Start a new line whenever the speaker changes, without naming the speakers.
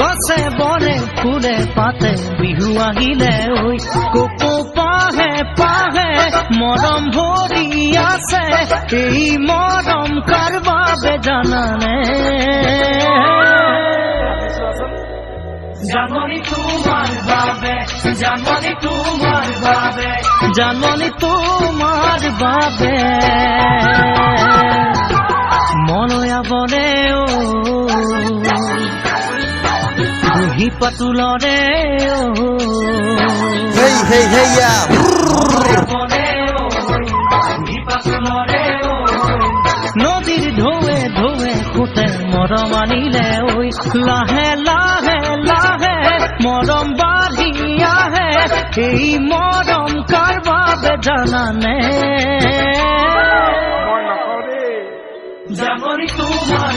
গছে বনে ফুলে পাতে বিহু আহিলে ঐ কোকো পাহে পাহে মৰম ভৰি আছে এই মৰম কাৰ বাবে জানানে জানমণি তোমাৰ বাবে জানমণি তোমাৰ বাবে জানমণি তোমাৰ বাবে মনয়া বনে বুহি পাতুলৰে
Hey, hey, hey, yeah.
নদীৰ ঢৌৱে ঢৌৱে খুটে মৰম আনিলে ঐ লাহে লাহে লাহে মৰম বাঢ়ি আহে এই মৰম কাৰ বাবে জানানে জানমণি তোমাৰ